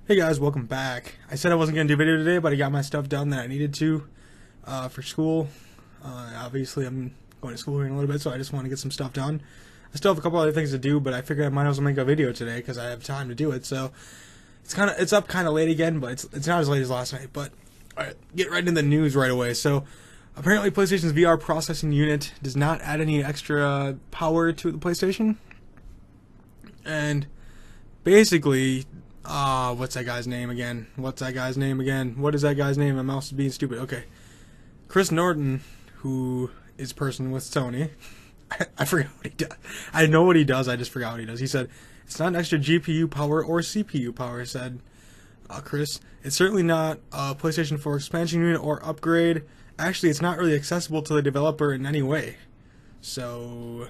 Hey guys, welcome back. I said I wasn't going to do a video today, but I got my stuff done that I needed to for school. Obviously, I'm going to school here in a little bit, so I just want to get some stuff done. I still have a couple other things to do, but I figured I might as well make a video today because I have time to do it. So it's up kind of late again, but it's not as late as last night. But all right, get right into the news right away. So apparently, PlayStation's VR processing unit does not add any extra power to the PlayStation, and basically. What's that guy's name again? What is that guy's name? My mouse is being stupid. Okay. Chris Norton, who is person with Sony. I forgot what he does. I know what he does, I just forgot what he does. He said, it's not extra GPU power or CPU power, said Chris. It's certainly not a PlayStation 4 expansion unit or upgrade. Actually, it's not really accessible to the developer in any way. So...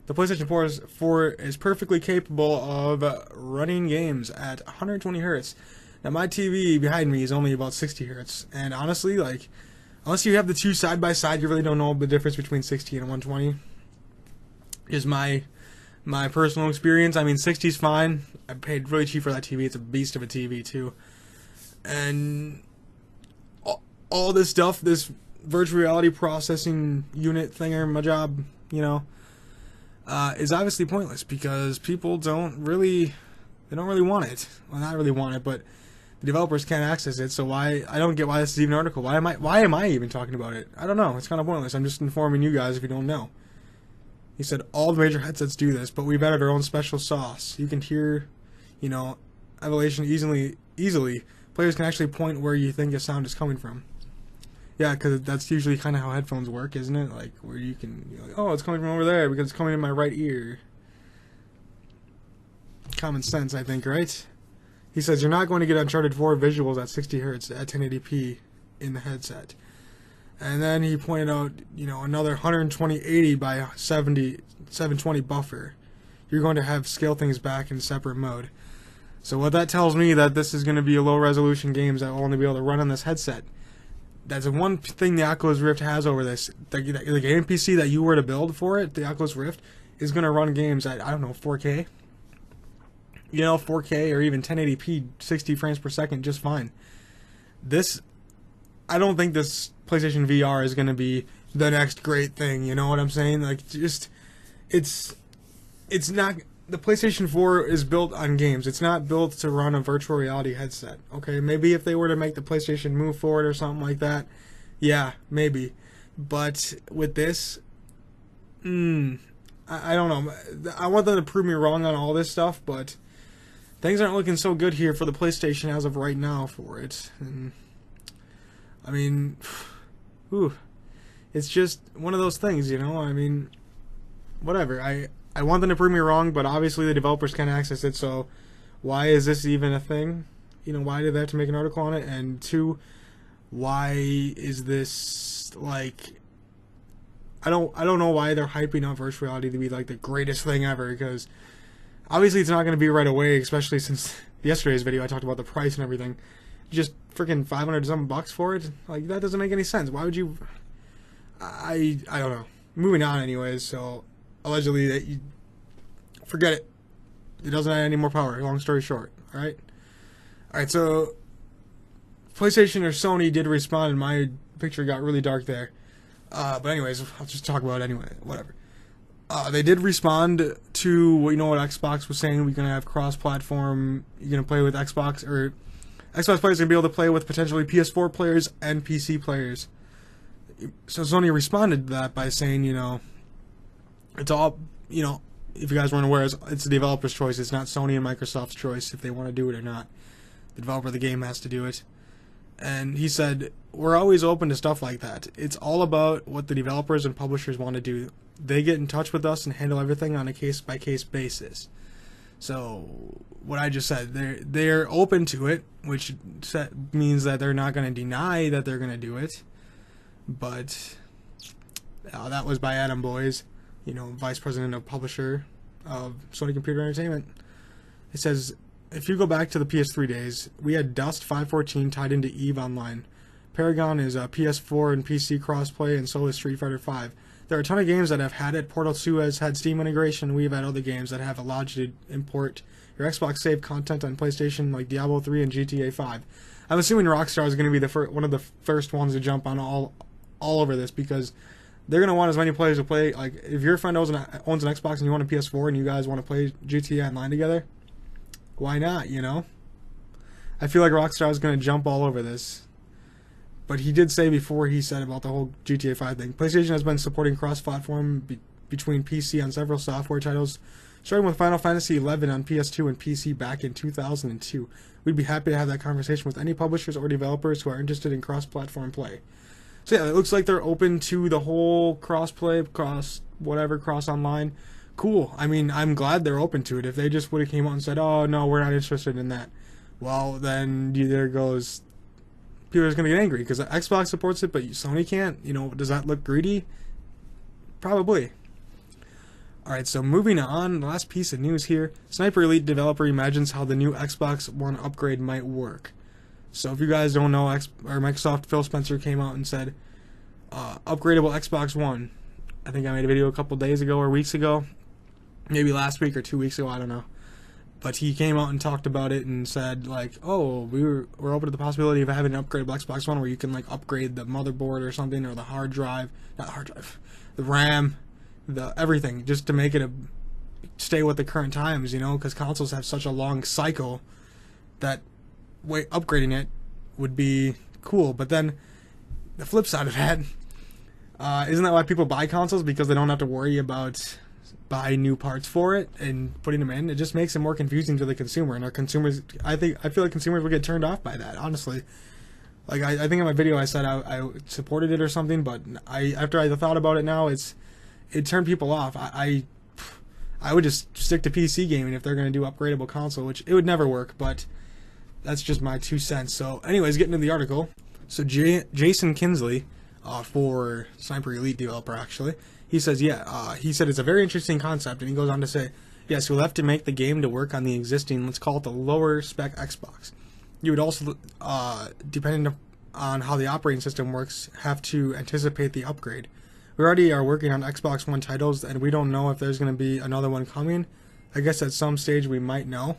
the PlayStation 4 is perfectly capable of running games at 120 Hz. Now, my TV behind me is only about 60 Hz. And honestly, like, unless you have the two side by side, you really don't know the difference between 60 and 120. Is my personal experience. I mean, 60 is fine. I paid really cheap for that TV. It's a beast of a TV, too. And all this stuff, this virtual reality processing unit thinger, my job, you know, is obviously pointless because people don't really want it. Well, not really want it, but the developers can't access it. So I don't get why this is even an article. Why am I even talking about it? I don't know. It's kind of pointless. I'm just informing you guys if you don't know. He said all the major headsets do this, but we've added our own special sauce. You can hear, elevation easily. Players can actually point where you think a sound is coming from. Yeah, because that's usually kind of how headphones work, isn't it? Like, where you can, like, oh, it's coming from over there because it's coming in my right ear. Common sense, I think, right? He says, you're not going to get Uncharted 4 visuals at 60 Hz at 1080p in the headset. And then he pointed out, another 120/80 by 720 buffer. You're going to have scale things back in separate mode. So what that tells me that this is going to be a low-resolution games that will only be able to run on this headset. That's the one thing the Oculus Rift has over this. The game PC that you were to build for it, the Oculus Rift, is going to run games at, 4K. 4K or even 1080p, 60 frames per second, just fine. I don't think this PlayStation VR is going to be the next great thing, you know what I'm saying? Like, it's not... The PlayStation 4 is built on games. It's not built to run a virtual reality headset. Okay, maybe if they were to make the PlayStation move forward or something like that, yeah, maybe. But with this, I don't know. I want them to prove me wrong on all this stuff, but things aren't looking so good here for the PlayStation as of right now for it. And, I mean, it's just one of those things, I mean, whatever. I want them to prove me wrong, but obviously the developers can't access it, so why is this even a thing? Why did they have to make an article on it? And two, why is this, like... I don't know why they're hyping up virtual reality to be, like, the greatest thing ever, because obviously it's not going to be right away, especially since yesterday's video I talked about the price and everything. Just freaking $500 for it? Like, that doesn't make any sense. Why would you... I don't know. Moving on anyways, so... allegedly, that you forget it. It doesn't add any more power. Long story short, all right. So PlayStation or Sony did respond, and my picture got really dark there. But anyways, I'll just talk about it anyway. Whatever. They did respond to what Xbox was saying. We're gonna have cross-platform. You're gonna play with Xbox, or Xbox players are gonna be able to play with potentially PS4 players and PC players. So Sony responded to that by saying, it's all, if you guys weren't aware, it's the developer's choice. It's not Sony and Microsoft's choice if they want to do it or not. The developer of the game has to do it. And he said, we're always open to stuff like that. It's all about what the developers and publishers want to do. They get in touch with us and handle everything on a case-by-case basis. So, what I just said, they're open to it, which means that they're not going to deny that they're going to do it. But, that was by Adam Boyes. Vice President of Publisher of Sony Computer Entertainment. It says, if you go back to the PS3 days, we had Dust 514 tied into EVE Online. Paragon is a PS4 and PC crossplay, and so is Street Fighter V. There are a ton of games that have had it. Portal 2 has had Steam integration. We've had other games that have allowed you to import your Xbox saved content on PlayStation, like Diablo 3 and GTA 5. I'm assuming Rockstar is going to be one of the first ones to jump on all over this, because they're going to want as many players to play. Like, if your friend owns an Xbox and you want a PS4 and you guys want to play GTA Online together, why not, you know? I feel like Rockstar is going to jump all over this. But he did say before, he said about the whole GTA 5 thing, PlayStation has been supporting cross-platform between PC on several software titles, starting with Final Fantasy XI on PS2 and PC back in 2002. We'd be happy to have that conversation with any publishers or developers who are interested in cross-platform play. So yeah, it looks like they're open to the whole cross-play, cross-online. Cool. I mean, I'm glad they're open to it. If they just would have came out and said, oh, no, we're not interested in that, well, then there goes... People are just going to get angry because Xbox supports it, but Sony can't. You know, does that look greedy? Probably. Alright, so moving on, the last piece of news here. Sniper Elite developer imagines how the new Xbox One upgrade might work. So if you guys don't know, Microsoft Phil Spencer came out and said, upgradable Xbox One. I think I made a video a couple days ago or weeks ago. Maybe last week or 2 weeks ago, I don't know. But he came out and talked about it and said, like, oh, we're open to the possibility of having an upgradable Xbox One where you can, like, upgrade the motherboard or something, or the the RAM, the everything, just to make it stay with the current times, you know, because consoles have such a long cycle that upgrading it would be cool. But then the flip side of that, isn't that why people buy consoles? Because they don't have to worry about buying new parts for it and putting them in. It just makes it more confusing to the consumer, and our consumers, I feel like consumers would get turned off by that, honestly. Like, I think in my video I said I supported it or something, but after I thought about it now, it turned people off. I would just stick to PC gaming if they're going to do upgradable console, which it would never work, but that's just my 2 cents. So anyways, getting into the article. So Jason Kinsley, for Sniper Elite developer actually, he says, he said it's a very interesting concept, and he goes on to say, yes, we'll have to make the game to work on the existing, let's call it the lower spec Xbox. You would also, depending on how the operating system works, have to anticipate the upgrade. We already are working on Xbox One titles, and we don't know if there's going to be another one coming. I guess at some stage we might know.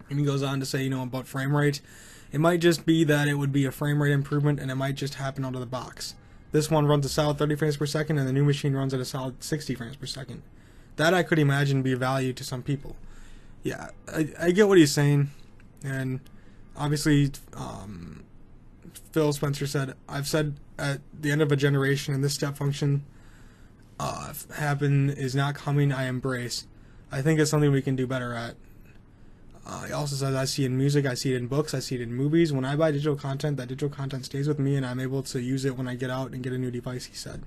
And he goes on to say, about frame rate. It might just be that it would be a frame rate improvement, and it might just happen out of the box. This one runs a solid 30 frames per second, and the new machine runs at a solid 60 frames per second. That I could imagine be value to some people. Yeah, I get what he's saying, and obviously, Phil Spencer said, I've said at the end of a generation, and this step function is not coming, I embrace. I think it's something we can do better at. He also says, I see it in music, I see it in books, I see it in movies. When I buy digital content, that digital content stays with me, and I'm able to use it when I get out and get a new device, he said.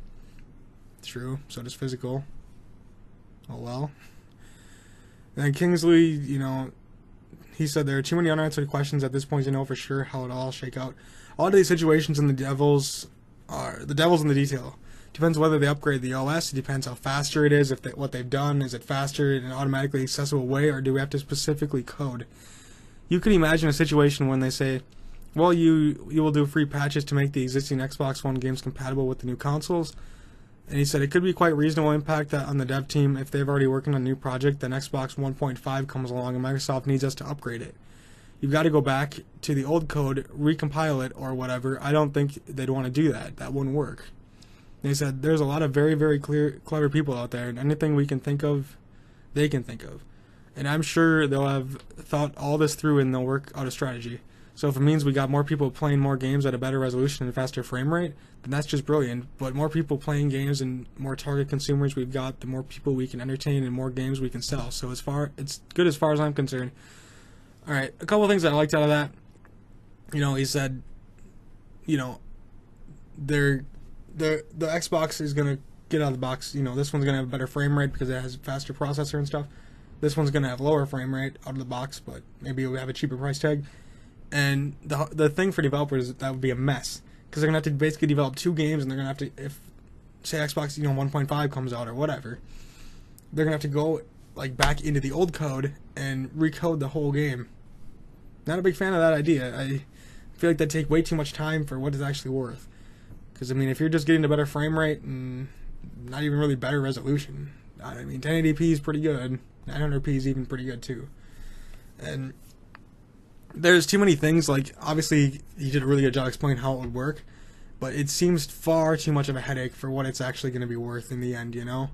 True, so does physical. Oh well. And then Kingsley, he said there are too many unanswered questions at this point to know for sure how it'll all shake out. All of these situations in the devil's in the detail. Depends whether they upgrade the OS. It depends how faster it is. What they've done, is it faster in an automatically accessible way, or do we have to specifically code? You could imagine a situation when they say, well, you will do free patches to make the existing Xbox One games compatible with the new consoles. And he said it could be quite reasonable impact that on the dev team if they've already working on a new project, then Xbox 1.5 comes along and Microsoft needs us to upgrade it. You've got to go back to the old code, recompile it, or whatever. I don't think they'd want to do that. That wouldn't work. They said there's a lot of very, very clever people out there, and anything we can think of, they can think of. And I'm sure they'll have thought all this through and they'll work out a strategy. So if it means we got more people playing more games at a better resolution and faster frame rate, then that's just brilliant. But more people playing games and more target consumers we've got, the more people we can entertain and more games we can sell. So it's good as far as I'm concerned. Alright, a couple of things that I liked out of that. He said, the Xbox is going to get out of the box. This one's going to have a better frame rate because it has a faster processor and stuff. This one's going to have lower frame rate out of the box, but maybe it'll have a cheaper price tag. And the thing for developers, that would be a mess, because they're going to have to basically develop 2 games, and they're going to have to, if, say, Xbox 1.5 comes out or whatever, they're going to have to go back into the old code and recode the whole game. Not a big fan of that idea. I feel like that'd take way too much time for what it's actually worth. Because, if you're just getting a better frame rate and not even really better resolution, 1080p is pretty good. 900p is even pretty good, too. And there's too many things. Like, obviously, he did a really good job explaining how it would work, but it seems far too much of a headache for what it's actually going to be worth in the end, you know?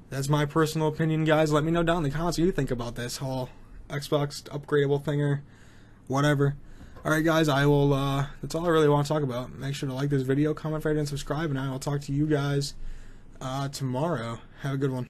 That's my personal opinion, guys. Let me know down in the comments what you think about this whole Xbox upgradable thing or whatever. Alright, guys, I will, that's all I really want to talk about. Make sure to like this video, comment, rate, and subscribe, and I will talk to you guys tomorrow. Have a good one.